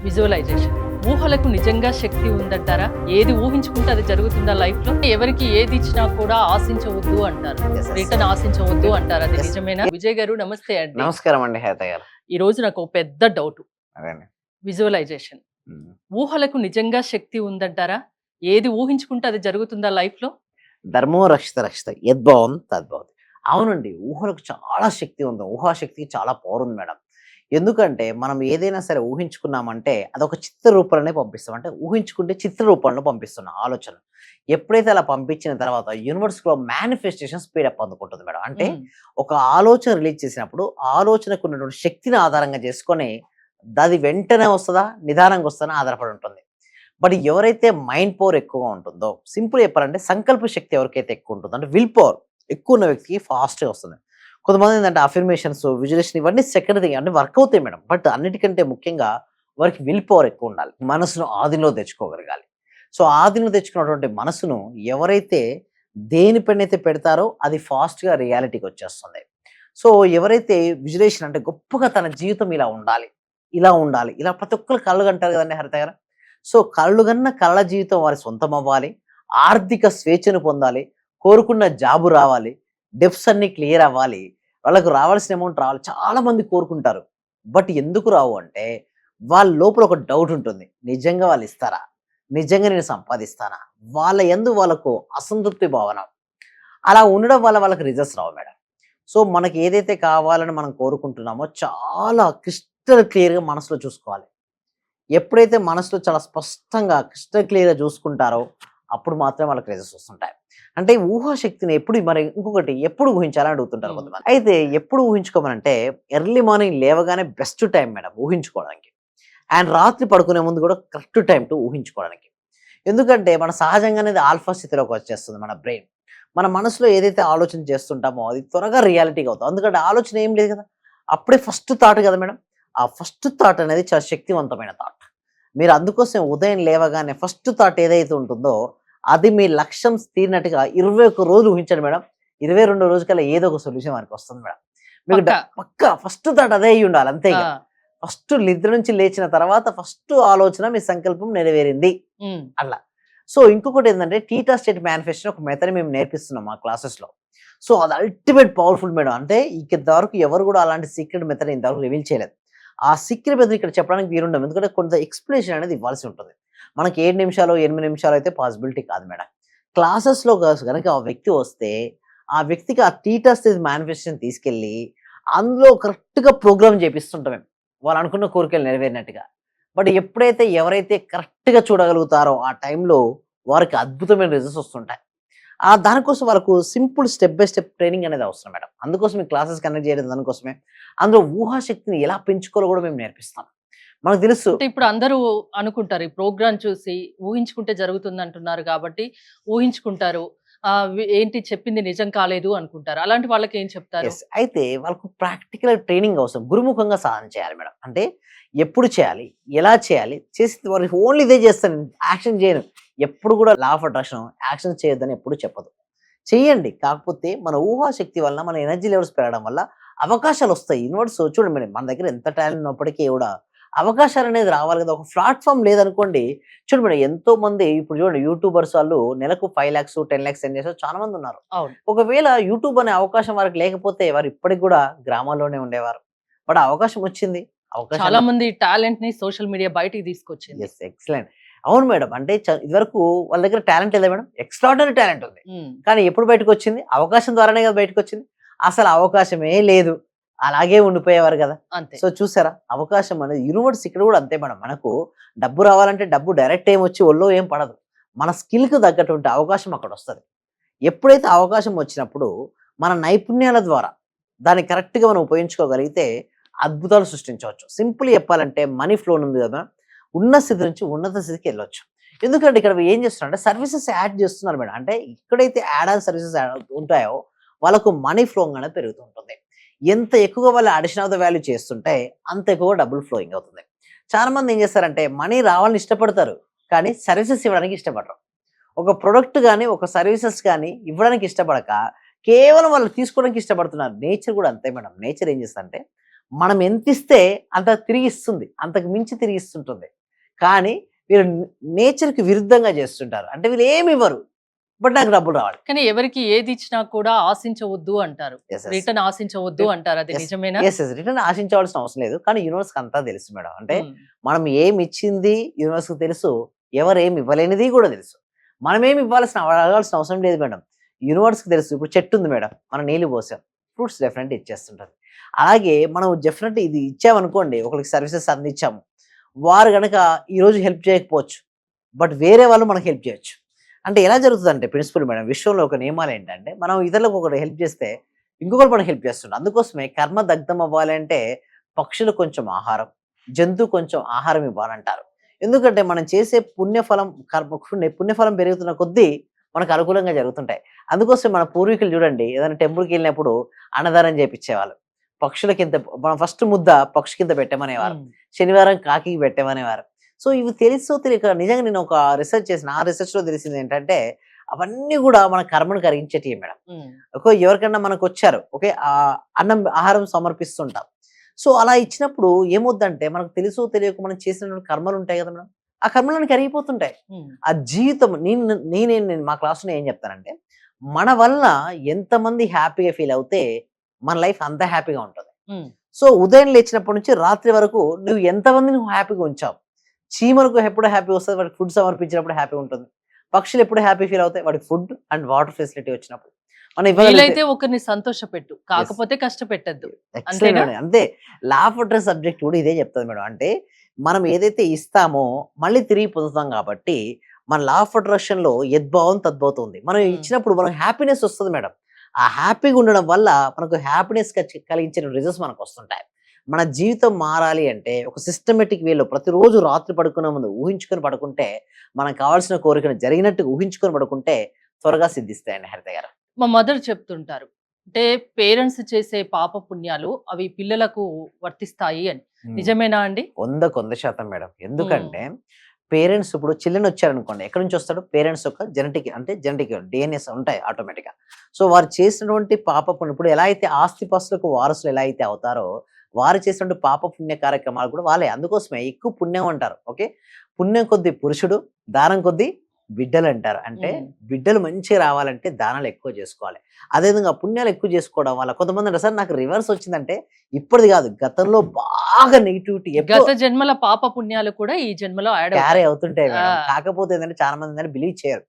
Visualisation ఊహలకు నిజంగా శక్తి ఉందంటారా? ఏది ఊహించుకుంటే అది జరుగుతుందా లైఫ్ లో? ఎవరికి ఏది ఇచ్చినా కూడా ఆశించవద్దు అంటారు. యెస్. యెస్. రిటర్న్ ఆశించవద్దు అంటారు. అది యెస్. నిజమేనా? విజయ్ గారు నమస్తే అండి. నమస్కారం అండి హేత గారు. ఈ రోజు నాకు ఒక పెద్ద డౌట్. అదేండి. విజువలైజేషన్ హ్మ్. ఊహలకు నిజంగా శక్తి ఉందంటారా? ఏది ఊహించుకుంటే అది జరుగుతుందా లైఫ్ లో? ధర్మో రక్షిత రక్షిత యద్భావం తద్భవతి. అవునండి. ఊహలకు చాలా శక్తి ఉంది. ఊహాశక్తికి చాలా పవర్ ఉంది మేడం. ఎందుకంటే మనం ఏదైనా సరే ఊహించుకున్నామంటే అదొక చిత్ర రూపంలోనే పంపిస్తాం. అంటే ఊహించుకుంటే చిత్ర రూపంలో పంపిస్తున్నాం ఆలోచన. ఎప్పుడైతే అలా పంపించిన తర్వాత యూనివర్స్‌లో మేనిఫెస్టేషన్ స్పీడప్ అందుకుంటుంది మేడం. అంటే ఉమ్, ఒక ఆలోచన రిలీజ్ చేసినప్పుడు ఆలోచనకు ఉన్నటువంటి శక్తిని ఆధారంగా చేసుకొని అది వెంటనే వస్తదా? నిదానంగా వస్తదా? ఆధారపడి ఉంటుంది. బట్ ఎవరైతే మైండ్ పవర్ ఎక్కువగా ఉంటుందో, సింపుల్ చెప్పాలంటే సంకల్ప శక్తి ఎవరికైతే ఎక్కువ ఉంటుందో, అంటే విల్ పవర్ ఎక్కువ ఉన్న వ్యక్తికి ఫాస్ట్‌గా వస్తుంది. కొంతమంది ఏందంటే అఫర్మేషన్స్, విజులేషన్ ఇవన్నీ సెకండ్ థింగ్ అన్నీ వర్క్ అవుతాయి మేడం. బట్ అన్నిటికంటే ముఖ్యంగా వారికి విల్ పవర్ ఎక్కువ ఉండాలి. మనసును ఆధీనంలో తెచ్చుకోగలగాలి. సో, ఆధీనంలో తెచ్చుకున్నటువంటి మనసును ఎవరైతే దేనిపైనైతే పెడతారో అది ఫాస్ట్‌గా రియాలిటీకి వచ్చేస్తుంది. సో, ఎవరైతే విజులేషన్ అంటే గొప్పగా తన జీవితం ఇలా ఉండాలి, ఇలా ఉండాలి, ఇలా ప్రతి ఒక్కళ్ళు కలలు కంటారు కదండీ హరిత గారు. సో, కలలుగన్న కలల జీవితం వారి సొంతమవ్వాలి. ఆర్థిక స్వేచ్ఛను పొందాలి. కోరుకున్న జాబు రావాలి. డెబ్ట్స్ అన్నీ క్లియర్ అవ్వాలి. వాళ్ళకు రావాల్సిన అమౌంట్ రావాలి. చాలా మంది కోరుకుంటారు. బట్ ఎందుకు రావు అంటే, వాళ్ళ లోపల ఒక డౌట్ ఉంటుంది. నిజంగా వాళ్ళు ఇస్తారా? నిజంగా నేను సంపాదిస్తానా? వాళ్ళ యందు వాళ్ళకు అసంతృప్తి భావన. అలా ఉండడం వల్ల వాళ్ళకి రిజల్ట్స్ రావు మేడం. సో, మనకి ఏదైతే కావాలని మనం కోరుకుంటున్నామో చాలా క్రిస్టల్ క్లియర్‌గా మనసులో చూసుకోవాలి. ఎప్పుడైతే మనసులో చాలా స్పష్టంగా క్రిస్టల్ క్లియర్‌గా చూసుకుంటారో, అప్పుడు మాత్రమే వాళ్ళకి రిజల్ట్స్ వస్తుంటాయి. అంటే ఊహాశక్తిని ఎప్పుడు మరి ఇంకొకటి ఎప్పుడు ఊహించాలని అడుగుతుంటారు ఉమ్, కొంతమంది. అయితే ఎప్పుడు ఊహించుకోమనంటే ఎర్లీ మార్నింగ్ లేవగానే బెస్ట్ టైం మేడం ఊహించుకోవడానికి. అండ్ రాత్రి పడుకునే ముందు కూడా కరెక్ట్ టైం టు ఊహించుకోవడానికి. ఎందుకంటే మన సహజంగానే అది ఆల్ఫా స్థితిలోకి వచ్చేస్తుంది మన బ్రెయిన్. మన మనసులో ఏదైతే ఆలోచన చేస్తుంటామో అది త్వరగా రియాలిటీగా అవుతుంది. ఎందుకంటే ఆలోచన ఏం లేదు కదా! అప్పుడే ఫస్ట్ థాట్ కదా మేడం. ఆ ఫస్ట్ థాట్ అనేది చాలా శక్తివంతమైన థాట్. మీరు అందుకోసం ఉదయం లేవగానే ఫస్ట్ థాట్ ఏదైతే ఉంటుందో, అది మీ లక్ష్యం తీరినట్టుగా 21 రోజులు ఊహించండి మేడం. 22 రోజుకల్లా ఏదో ఒక సొల్యూషన్ మనకొస్తుంది మేడం. మీకు పక్కా. పక్కా ఫస్ట్ థాట్ అదే అయ్యుండాలి అంతే ఇగ. ఆ, ఫస్ట్ నిద్ర నుంచి లేచిన తర్వాత ఫస్ట్ ఆలోచన మీ సంకల్పం నెరవేరింది ఉమ్, అట్లా. సో, ఇంకొకటేందంటే టీటా స్టేట్ మేనిఫెస్టో ఒక మెథడ్ మేము నేర్పిస్తున్నాం మా క్లాసెస్‌లో. సో, అది అల్టిమేట్ పవర్‌ఫుల్ మేడం. అంటే ఇంతవరకు ఎవరు గూడా అలాంటి సీక్రెట్ మెథడ్ ఇంతవరకు రివీల్ చేయలేదు. ఆ సీక్రెట్ మెథడ్ ఇక్కడ చెప్పడానికి వీలుండదు. ఎందుకంటే కొంత ఎక్స్‌ప్లనేషన్ అనేది ఇవ్వాల్సి ఉంటుంది. మనకి 7 నిమిషాలు, 8 నిమిషాలు అయితే పాసిబిలిటీ కాదు మేడం. క్లాసెస్‌లో గనక ఆ వ్యక్తి వస్తే, ఆ వ్యక్తికి ఆ టీటా స్టేట్ మేనిఫెస్టేషన్ తీసుకెళ్ళి, అందులో కరెక్ట్‌గా ప్రోగ్రామ్ చేపిస్తుంటాం మేము. వాళ్ళు అనుకున్న కోరికలు నెరవేరినట్టుగా. బట్ ఎప్పుడైతే ఎవరైతే కరెక్ట్‌గా చూడగలుగుతారో ఆ టైంలో వారికి అద్భుతమైన రిజల్ట్స్ వస్తుంటాయి. దానికోసం వాళ్ళకు simple step by step training అనేది అవసరం మేడం. అందుకోసం ఈ క్లాసెస్ కండక్ట్ చేయడం దానికోసమే. అందులో ఊహాశక్తిని ఎలా పెంచుకోవాలో కూడా మేము నేర్పిస్తాం. మనకు తెలుసు. అంటే ఇప్పుడు అందరూ అనుకుంటారు. ఈ ప్రోగ్రామ్ చూసి ఊహించుకుంటే జరుగుతుందంటున్నారు కాబట్టి ఊహించుకుంటారు. ఏంటి చెప్పింది నిజం కాలేదు అనుకుంటారు. అలాంటి వాళ్ళకేం చెప్తారు? యెస్. అయితే వాళ్ళకు ప్రాక్టికల్ ట్రైనింగ్ అవసరం. గురుముఖంగా సాధన చేయాలి మేడం. అంటే ఎప్పుడు చేయాలి? ఎలా చేయాలి? చేసింది వాళ్ళు ఓన్లీ ఇదే చేస్తాను. యాక్షన్ చేయను. ఎప్పుడు కూడా లా ఆఫ్ అట్రాక్షన్ యాక్షన్ చేయొద్దని ఎప్పుడు చెప్పదు. చెయ్యండి. కాకపోతే మన ఊహాశక్తి వలన మన ఎనర్జీ లెవెల్స్ పెరగడం వల్ల అవకాశాలొస్తాయి. యూనివర్స్ చూడండి మేడం మన దగ్గర ఎంత టాలెంట్ ఉన్నప్పటికీ కూడా అవకాశాలనేది రావాలి కదా! ఒక ప్లాట్‌ఫార్మ్ లేదనుకోండి. చూడండి మేడం ఎంతోమంది ఇప్పుడు చూడండి యూట్యూబర్స్ వాళ్ళు నెలకు 5,00,000, 10,00,000 ఎర్న్ చేసే చాలా మందున్నారు. అవును. ఒకవేళ యూట్యూబ్ అనే అవకాశం వారికి లేకపోతే వారు ఇప్పటికి గూడా గ్రామాల్లోనే ఉండేవారు. బట్ ఆ అవకాశం వచ్చింది. చాలా అవకాశాన్ని మంది టాలెంట్‌ని సోషల్ మీడియా బయటికి తీసుకొచ్చింది. యెస్. ఎక్సలెంట్. అవును మేడం. అంటే ఇదివరకు వాళ్ళ దగ్గర టాలెంట్ లేదా మేడం? ఎక్స్‌ట్రార్డినరీ టాలెంట్ ఉంది. హ్మ్. కానీ ఎప్పుడు బయటకొచ్చింది? అవకాశం ద్వారానే కదా బయటకొచ్చింది. అసలు అవకాశమే లేదు. అలాగే ఉండిపోయేవారు గదా! అంతే. సో చూసారా? అవకాశం అనేది యూనివర్స్ ఇక్కడ గూడా అంతే మేడం. మనకు డబ్బు రావాలంటే డబ్బు డైరెక్ట్ ఏమొచ్చి ఒళ్ళో ఏం పడదు. మన స్కిల్‌కి తగ్గటువంటి అవకాశం అక్కడొస్తది. ఎప్పుడైతే అవకాశం వచ్చినప్పుడు మన నైపుణ్యాల ద్వారా దాన్ని కరెక్ట్‌గా మనం ఉపయోగించుకోగలిగితే అద్భుతాలు సృష్టించవచ్చు. సింపుల్‌గా చెప్పాలంటే మనీ ఫ్లో ఉంది గదా! ఉన్న స్థితి నుంచి ఉన్నత స్థితికెళ్ళొచ్చు. ఎందుకంటే ఇక్కడ ఏం చేస్తున్నారంటే సర్వీసెస్ యాడ్ చేస్తున్నారు మేడం. అంటే ఎక్కడైతే యాడ్ ఆన్ సర్వీసెస్ ఉంటాయో వాళ్ళకు మనీ ఫ్లోయింగ్ అనేది పెరుగుతూ ఉంటుంది. ఎంత ఎక్కువగా వాళ్ళు అడిషన్ ఆఫ్ ద వాల్యూ చేస్తుంటే అంత ఎక్కువగా డబ్బులు ఫ్లోయింగ్ అవుతుంది. చాలామంది ఏం చేస్తారంటే మనీ రావాలని ఇష్టపడతారు. కానీ సర్వీసెస్ ఇవ్వడానికి ఇష్టపడరు. ఒక ప్రొడక్ట్ గాని, ఒక సర్వీసెస్ గాని ఇవ్వడానికి ఇష్టపడక, కేవలం వాళ్ళు తీసుకోవడానికి ఇష్టపడుతున్నారు. నేచర్ కూడా అంతే మేడం. నేచర్ ఏం చేస్తదంటే, మనం ఎంత ఇస్తే అంత తిరిగి ఇస్తుంది. అంతకు మించి తిరిగి ఇస్తుంటుంది. కానీ వీళ్ళు నేచర్‌కి విరుద్ధంగా చేస్తుంటారు. అంటే వీళ్ళు ఏమి ఇవ్వరు. బట్ నాకు డబ్బులు రావాలి. కానీ ఎవరికి ఏది ఇచ్చినా కూడా ఆశించవద్దు అంటారు. యెస్. యెస్. రిటర్న్ ఆశించవద్దు అంటారు. అది యెస్. నిజమేనా? యెస్. యెస్. రిటర్న్ ఆశించవలసిన అవసరం లేదు. కానీ యూనివర్స్‌కి అంతా తెలుసు మేడం. అంటే హ్మ్. మనం ఏమి ఇచ్చింది యూనివర్స్‌కి తెలుసు. ఎవరేమి ఇవ్వలేనిది కూడా తెలుసు. మనమేమి అడగాల్సిన అవసరం లేదు మేడం. యూనివర్స్‌కి తెలుసు. ఇప్పుడు చెట్టు ఉంది మేడం. మనం నీళ్లు పోసాం. ఫ్రూట్స్ డెఫినెట్‌గా ఇచ్చేస్తుంటది. అలాగే మనం డెఫినెట్‌గా ఇది ఇచ్చామనుకోండి, ఒకళ్ళకి సర్వీసెస్ అందించాము. వారు గనక ఈరోజు హెల్ప్ చేయకపోవచ్చు. బట్ వేరే వాళ్ళు మనకు హెల్ప్ చేయొచ్చు. అంటే ఎలా జరుగుతదంటే ప్రిన్సిపల్ మేడం, విశ్వంలో ఒక నియమాలేంటంటే, మనం ఇతరులకు ఒకడు హెల్ప్ చేస్తే, ఇంకొకడు మనకు హెల్ప్ చేస్తుండు. అందుకోసమే కర్మ దగ్ధం అవ్వాలంటే పక్షులు కొంచెం ఆహారం, జంతువు కొంచెం ఆహారం ఇవ్వాలంటారు. ఎందుకంటే మనం చేసే పుణ్యఫలం పుణ్యఫలం పెరుగుతున్న కొద్దీ మనకు అనుకూలంగా జరుగుతుంటాయి. అందుకోసం మన పూర్వీకులు చూడండి, ఏదైనా టెంపుల్‌కెళ్ళినప్పుడు అన్నదానం చేపిచ్చేవాళ్ళు. పక్షులకింత మనం ఫస్ట్ ముద్ద పక్షికింత పెట్టమనేవారు. హ్మ్. శనివారం కాకికి పెట్టమనేవారు. సో, ఇవి తెలుసో తెలియక నిజంగా నేను ఒక రిసర్చ్ చేసిన. ఆ రిసర్చ్‌లో తెలిసిందేంటంటే, అవన్నీ గూడా మన కర్మను కరిగించేటియే మేడం. హ్మ్. ఎవరికన్నా మనకొచ్చారు. ఓకే. ఆహారం సమర్పిస్తుంటాం. సో, అలా ఇచ్చినప్పుడు ఏమవుద్దంటే, మనకు తెలుసో తెలియకో మనం చేసినటువంటి కర్మలుంటాయి గదా మేడం! ఆ కర్మలన్నీ కరిగిపోతుంటాయి. హ్మ్. ఆ జీవితం నేను మా క్లాస్‌లో ఏం చెప్తానంటే, మన వల్ల ఎంతమంది హ్యాపీగా ఫీల్ అవుతే, మన లైఫ్ అంత హ్యాపీగా ఉంటది. హ్మ్. సో, ఉదయం లేచినప్పటి నుంచి రాత్రి వరకు నువ్వు ఎంతమందిని నువ్వు హ్యాపీగా ఉంచావు. చీమలకు ఎప్పుడు హ్యాపీ వస్తది? వాటికి ఫుడ్ సమర్పించినప్పుడు హ్యాపీగా ఉంటుంది. పక్షులు ఎప్పుడు హ్యాపీ ఫీల్ అవుతాయి? వాటికి ఫుడ్ అండ్ వాటర్ ఫెసిలిటీ వచ్చినప్పుడు. మనం ఇవ్వగలిగితే వీలైతే ఒకరిని సంతోషపెట్టు. యెస్. కాకపోతే కష్టపెట్టొద్దు. ఎక్సలెంట్ అంతేనా? మేడం. అంతే. లా ఆఫ్ అట్రాక్షన్ సబ్జెక్ట్ కూడా ఇదే చెప్తది మేడం. అంటే మనం ఏదైతే ఇస్తామో మళ్ళీ తిరిగి పొందుతాం కాబట్టి, మన లా ఆఫ్ అట్రాక్షన్‌లో యద్భావం తద్భవతుంది. మనం హ్మ్. ఇచ్చినప్పుడు మనకు హ్యాపీనెస్ వస్తది మేడం. ఆ హ్యాపీగా ఉండడం వల్ల మనకు హ్యాపీనెస్ కలిగించిన రిజల్ట్స్ మనకొస్తుంటాయి. మన జీవితం మారాలి అంటే ఒక సిస్టమాటిక్ వేలో ప్రతిరోజు రాత్రి పడుకునే ముందు ఊహించుకొని పడుకుంటే, మనకు కావాల్సిన కోరికను జరిగినట్టుగా ఊహించుకొని పడుకుంటే త్వరగా సిద్ధిస్తాయండి హరిత గారు. మా మదర్ చెప్తుంటారు. అంటే పేరెంట్స్ చేసే పాప పుణ్యాలు అవి పిల్లలకు వర్తిస్తాయి అని. హ్మ్. నిజమేనా అండి? 100కి 100% మేడం. హ్మ్. ఎందుకంటే పేరెంట్స్ ఇప్పుడు చిల్డ్రన్ వచ్చారనుకోండి. ఎక్కడి నుంచి వస్తాడు? పేరెంట్స్ యొక్క జెనెటిక్ డీఎన్ఏస్ ఉంటాయి ఆటోమేటిక్‌గా. సో, వారు చేసినటువంటి పాప పుణ్యం ఇప్పుడు ఎలా అయితే ఆస్తిపాస్తులకు వారసులు ఎలా అయితే అవుతారో, వారు చేసినటువంటి పాప పుణ్య కార్యక్రమాలు కూడా వాళ్ళే. అందుకోసమే ఎక్కువ పుణ్యం అంటారు. ఓకే. పుణ్యం కొద్దీ పురుషుడు, దానం కొద్దీ బిడ్డలంటారు. అంటే హ్మ్. బిడ్డలు మంచిగా రావాలంటే దానాలు ఎక్కువ చేసుకోవాలి. అదే విధంగా పుణ్యాలు ఎక్కువ చేసుకోవడం వల్ల కొంతమంది అంటారు, "సార్ నాకు రివర్స్ వచ్చిందంటే" ఇప్పటిది కాదు, గతంలో బాగా నెగటివిటీ ఎప్పుడో గత జన్మల పాప పుణ్యాలు కూడా ఈ జన్మలో యాడ్ క్యారీ అవుతాయి. అవుతుంటాయి ఆ! మేడం. కాకపోతే ఏందంటే చాలా మంది ఏందంటే బిలీవ్ చేయరు.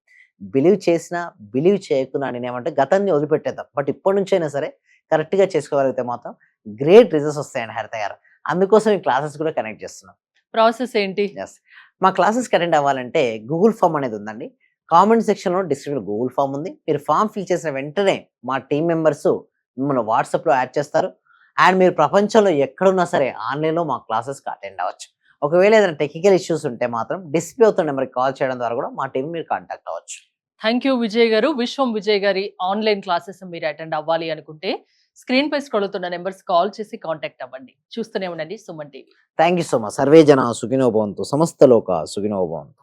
బిలీవ్ చేసినా, బిలీవ్ చేయకున్నా నేనేమంటే గతాన్ని వదిలిపెట్టేద్దాం. బట్ ఇప్పటి నుంచైనా సరే కరెక్ట్‌గా చేసుకోగలిగితే మాత్రం గ్రేట్ రిజల్ట్స్ వస్తాయండి హరిత గారు. అందుకోసం ఈ క్లాసెస్ కూడా కండక్ట్ చేస్తున్నాం. ప్రాసెస్ ఏంటి? యెస్. మా క్లాసెస్‌కి అటెండ్ అవ్వాలంటే గూగుల్ ఫార్మ్ అనేది ఉందండి. కామెంట్ సెక్షన్‌లో డిస్క్రిప్షన్‌లో గూగుల్ ఫార్మ్ ఉంది. మీరు ఫార్మ్ ఫిల్ చేసిన వెంటనే మా టీమ్ మెంబర్స్ మిమ్మల్ని వాట్సాప్‌లో యాడ్ చేస్తారు. అండ్ మీరు ప్రపంచంలో ఎక్కడున్నా సరే ఆన్‌లైన్‌లో మా క్లాసెస్‌కి అటెండ్ అవ్వచ్చు. ఒకవేళ ఏదైనా టెక్నికల్ ఇష్యూస్ ఉంటే మాత్రం డిస్‌ప్లే అవుతున్న నెంబర్‌కి కాల్ చేయడం ద్వారా కూడా మా టీమ్‌ని మీరు కాంటాక్ట్ అవ్వచ్చు. థాంక్ యూ విజయ్ గారు. విశ్వం విజయ్ గారి ఆన్‌లైన్ క్లాసెస్ మీరు అటెండ్ అవ్వాలి అనుకుంటే స్క్రీన్‌పై స్క్రోల్ అవుతున్న నంబర్స్ కాల్ చేసి కాంటాక్ట్ అవ్వండి. చూస్తూనే ఉండండి Suman TV. Thank you so much. Survey జన సుఖినో భవంతు. సమస్త లోక సుఖినో భవంతు.